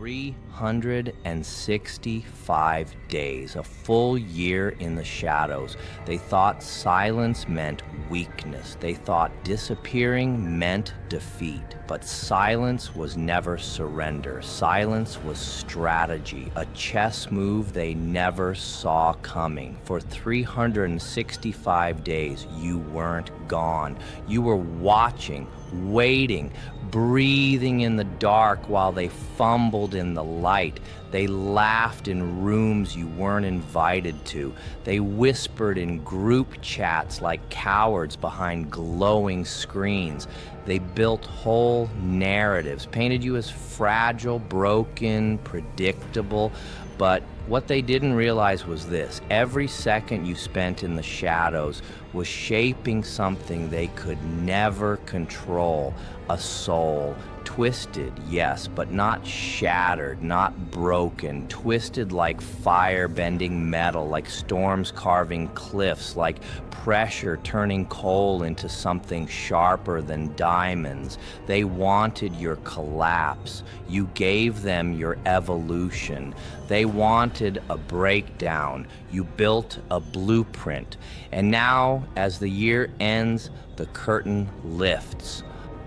365 days, a full year in the shadows. They thought silence meant weakness. They thought disappearing meant defeat. But silence was never surrender. Silence was strategy, a chess move they never saw coming. For 365 days, you weren't gone. You were watching, waiting, breathing in the dark while they fumbled in the light. They laughed in rooms you weren't invited to. They whispered in group chats like cowards behind glowing screens. They built whole narratives, painted you as fragile, broken, predictable. But what they didn't realize was this: every second you spent in the shadows was shaping something they could never control, a soul. Twisted, yes, but not shattered, not broken. Twisted like fire bending metal, like storms carving cliffs, like pressure turning coal into something sharper than diamonds. They wanted your collapse. You gave them your evolution. They wanted a breakdown. You built a blueprint. And now, as the year ends, the curtain lifts.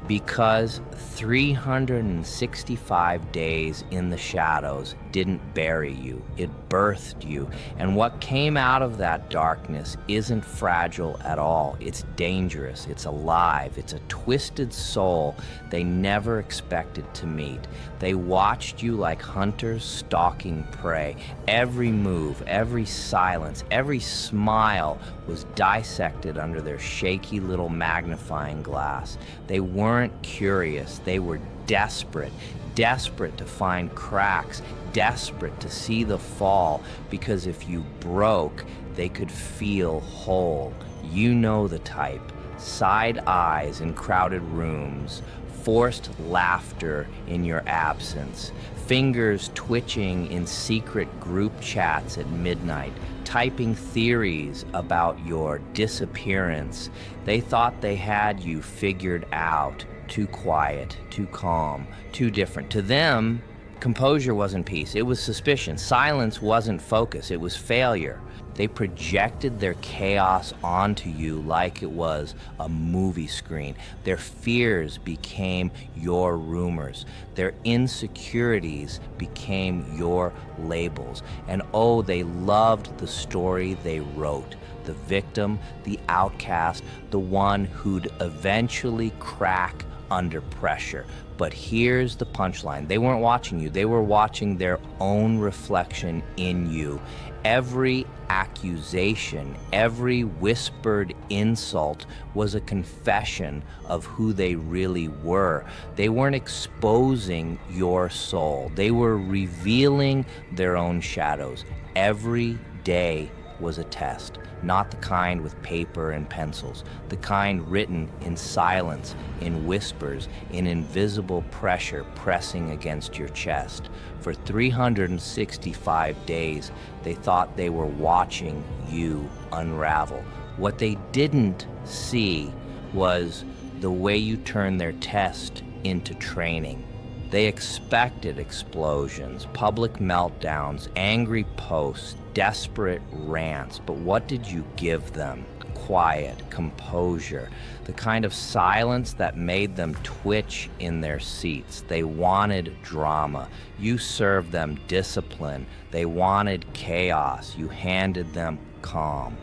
Because 365 days in the shadows didn't bury you, it birthed you. And what came out of that darkness isn't fragile at all. It's dangerous, it's alive, it's a twisted soul they never expected to meet. They watched you like hunters stalking prey. Every move, every silence, every smile was dissected under their shaky little magnifying glass. They weren't curious, they were desperate to find cracks, desperate to see the fall, because if you broke, they could feel whole. You know the type: side eyes in crowded rooms, forced laughter in your absence, fingers twitching in secret group chats at midnight, typing theories about your disappearance. They thought they had you figured out. Too quiet, too calm, too different. To them, composure wasn't peace, it was suspicion. Silence wasn't focus, it was failure. They projected their chaos onto you like it was a movie screen. Their fears became your rumors. Their insecurities became your labels. And oh, they loved the story they wrote. The victim, the outcast, the one who'd eventually crack under pressure. But here's the punchline: they weren't watching you, they were watching their own reflection in you. Every accusation, every whispered insult was a confession of who they really were. They weren't exposing your soul, they were revealing their own shadows. Every day was a test. Not the kind with paper and pencils, the kind written in silence, in whispers, in invisible pressure pressing against your chest. For 365 days, they thought they were watching you unravel. What they didn't see was the way you turned their test into training. They expected explosions, public meltdowns, angry posts, desperate rants, but what did you give them? Quiet, composure, the kind of silence that made them twitch in their seats. They wanted drama. You served them discipline. They wanted chaos. You handed them calm.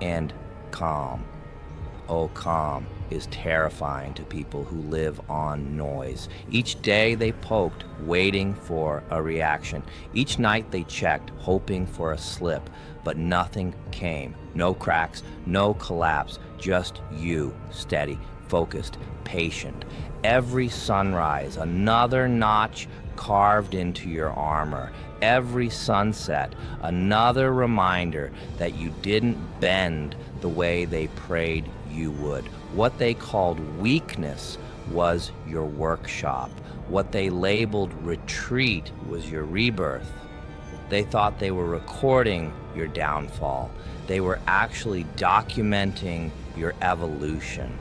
And calm. Oh, calm is terrifying to people who live on noise. Each day they poked, waiting for a reaction. Each night they checked, hoping for a slip, but nothing came. No cracks, no collapse, just you, steady, focused, patient. Every sunrise, another notch carved into your armor. Every sunset, another reminder that you didn't bend the way they prayed you would. What they called weakness was your workshop. What they labeled retreat was your rebirth. They thought they were recording your downfall. They were actually documenting your evolution.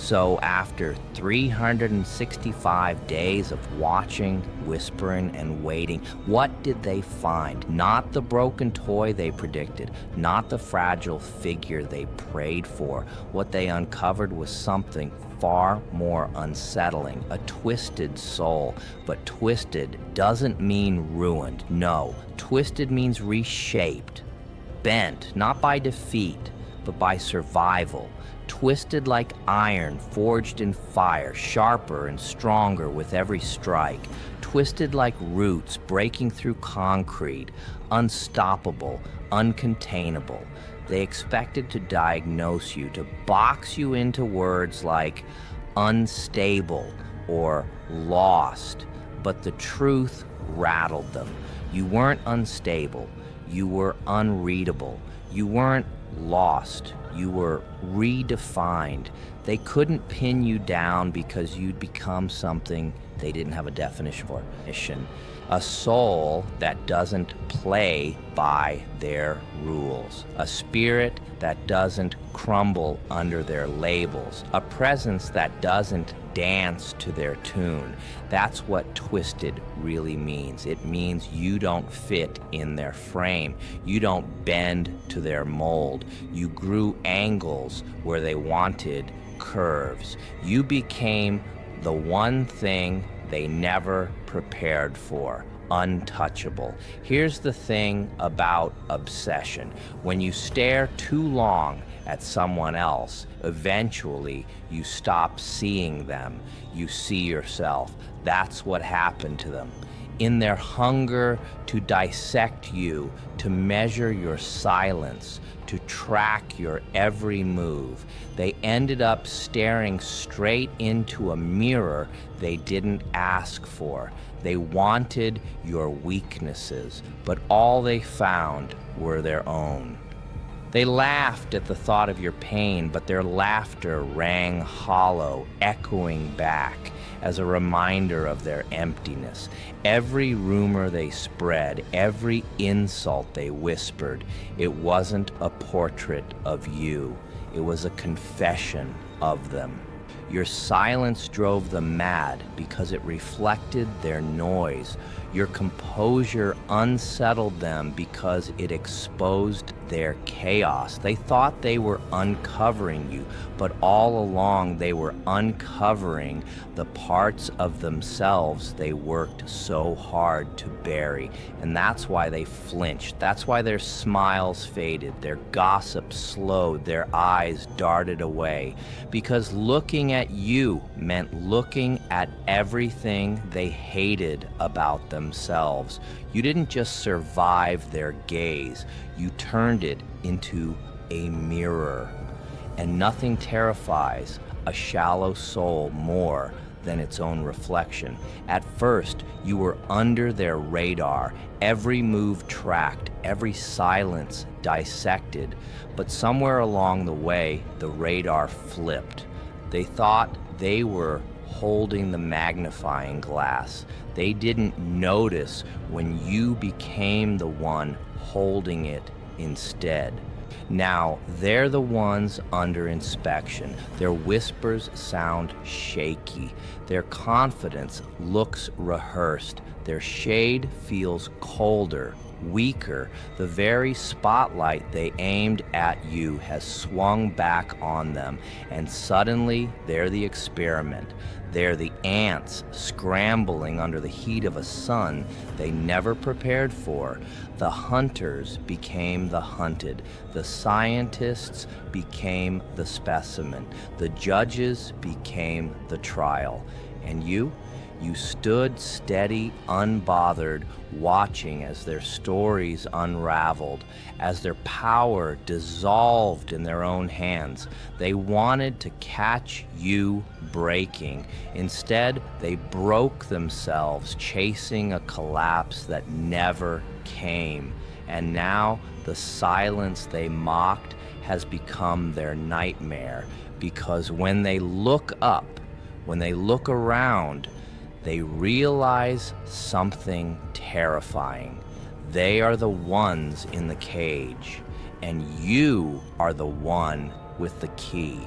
So after 365 days of watching, whispering, and waiting, what did they find? Not the broken toy they predicted, not the fragile figure they prayed for. What they uncovered was something far more unsettling, a twisted soul. But twisted doesn't mean ruined. No, twisted means reshaped, bent, not by defeat, but by survival. Twisted like iron forged in fire, sharper and stronger with every strike. Twisted like roots breaking through concrete, unstoppable, uncontainable. They expected to diagnose you, to box you into words like unstable or lost, but the truth rattled them. You weren't unstable, you were unreadable. You weren't lost, you were redefined. They couldn't pin you down because you'd become something they didn't have a definition for. A soul that doesn't play by their rules. A spirit that doesn't crumble under their labels. A presence that doesn't dance to their tune. That's what twisted really means. It means you don't fit in their frame. You don't bend to their mold. You grew angles where they wanted curves. You became the one thing they never prepared for. Untouchable. Here's the thing about obsession. When you stare too long at someone else, eventually you stop seeing them. You see yourself. That's what happened to them. In their hunger to dissect you, to measure your silence, to track your every move, they ended up staring straight into a mirror they didn't ask for. They wanted your weaknesses, but all they found were their own. They laughed at the thought of your pain, but their laughter rang hollow, echoing back as a reminder of their emptiness. Every rumor they spread, every insult they whispered, it wasn't a portrait of you. It was a confession of them. Your silence drove them mad because it reflected their noise. Your composure unsettled them because it exposed their chaos. They thought they were uncovering you, but all along they were uncovering the parts of themselves they worked so hard to bury. And that's why they flinched. That's why their smiles faded, their gossip slowed, their eyes darted away. Because looking at you meant looking at everything they hated about themselves. You didn't just survive their gaze, you turned it into a mirror. And nothing terrifies a shallow soul more than its own reflection. At first, you were under their radar, every move tracked, every silence dissected. But somewhere along the way, the radar flipped. They thought they were holding the magnifying glass. They didn't notice when you became the one holding it instead. Now, they're the ones under inspection. Their whispers sound shaky. Their confidence looks rehearsed. Their shade feels colder, weaker. The very spotlight they aimed at you has swung back on them, and suddenly they're the experiment. They're the ants scrambling under the heat of a sun they never prepared for. The hunters became the hunted. The scientists became the specimen. The judges became the trial. And you stood steady, unbothered, watching as their stories unraveled, as their power dissolved in their own hands. They wanted to catch you breaking. Instead, they broke themselves, chasing a collapse that never came. And now the silence they mocked has become their nightmare, because when they look up, when they look around, they realize something terrifying. They are the ones in the cage, and you are the one with the key.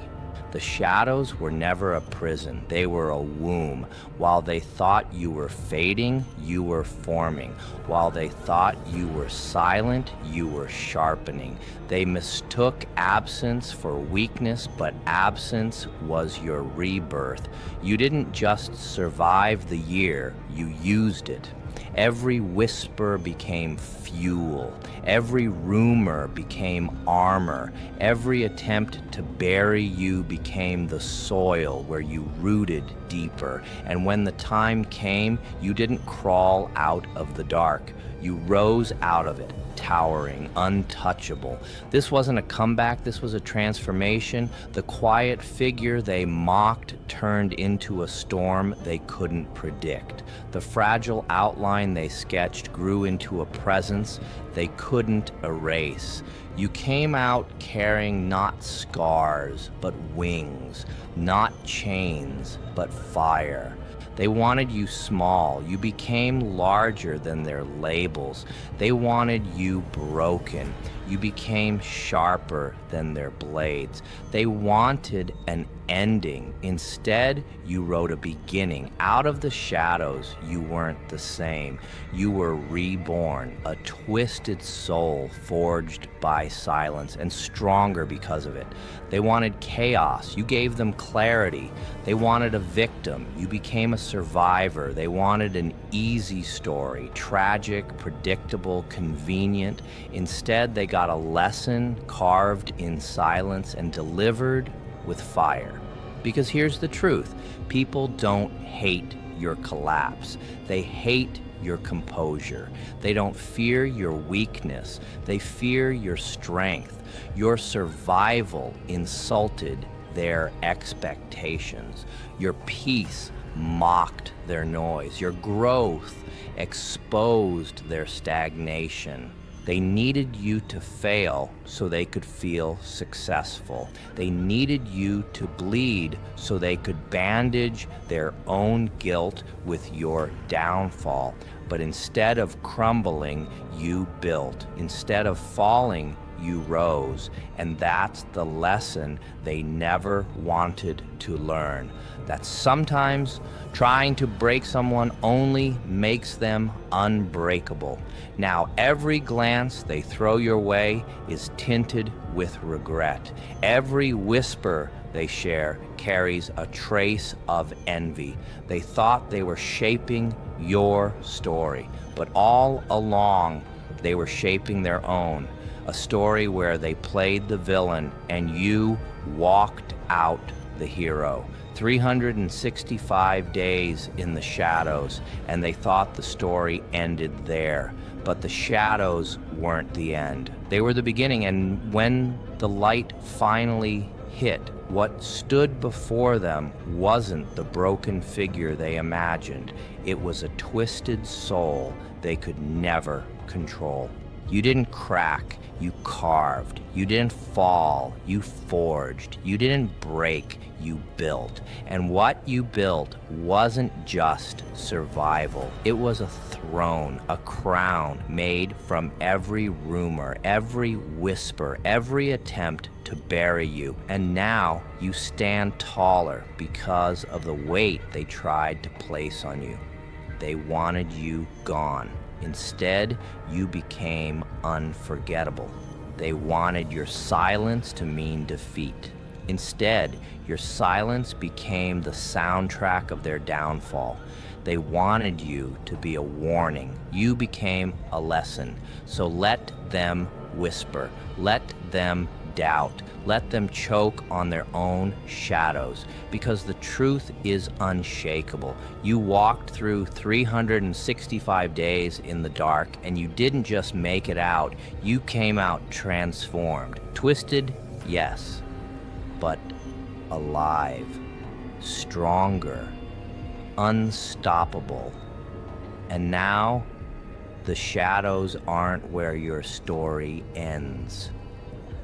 The shadows were never a prison, they were a womb. While they thought you were fading, you were forming. While they thought you were silent, you were sharpening. They mistook absence for weakness, but absence was your rebirth. You didn't just survive the year, you used it. Every whisper became fuel. Every rumor became armor. Every attempt to bury you became the soil where you rooted deeper. And when the time came, you didn't crawl out of the dark. You rose out of it, towering, untouchable. This wasn't a comeback, this was a transformation. The quiet figure they mocked turned into a storm they couldn't predict. The fragile outline they sketched grew into a presence they couldn't erase. You came out carrying not scars, but wings, not chains, but fire. They wanted you small. You became larger than their labels. They wanted you broken. You became sharper than their blades. They wanted an ending. Instead, you wrote a beginning. Out of the shadows, you weren't the same. You were reborn, a twisted soul forged by silence and stronger because of it. They wanted chaos. You gave them clarity. They wanted a victim. You became a survivor. They wanted an easy story, tragic, predictable, convenient. Instead, they got a lesson carved in silence and delivered with fire. Because here's the truth, people don't hate your collapse. They hate your composure. They don't fear your weakness. They fear your strength. Your survival insulted their expectations. Your peace mocked their noise. Your growth exposed their stagnation. They needed you to fail so they could feel successful. They needed you to bleed so they could bandage their own guilt with your downfall. But instead of crumbling, you built. Instead of falling, you rose. And that's the lesson they never wanted to learn. That sometimes trying to break someone only makes them unbreakable. Now, every glance they throw your way is tinted with regret. Every whisper they share carries a trace of envy. They thought they were shaping your story, but all along they were shaping their own. A story where they played the villain and you walked out the hero. 365 days in the shadows, and they thought the story ended there. But the shadows weren't the end. They were the beginning, and when the light finally hit, what stood before them wasn't the broken figure they imagined. It was a twisted soul they could never control. You didn't crack, you carved. You didn't fall, you forged. You didn't break, you built. And what you built wasn't just survival. It was a throne, a crown made from every rumor, every whisper, every attempt to bury you. And now you stand taller because of the weight they tried to place on you. They wanted you gone. Instead, you became unforgettable. They wanted your silence to mean defeat. Instead, your silence became the soundtrack of their downfall. They wanted you to be a warning. You became a lesson. So let them whisper. Let them doubt. Let them choke on their own shadows, because the truth is unshakable. You walked through 365 days in the dark, and you didn't just make it out. You came out transformed. Twisted, yes, but alive, stronger, unstoppable. And now, the shadows aren't where your story ends.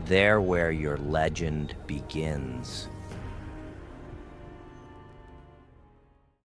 They're where your legend begins.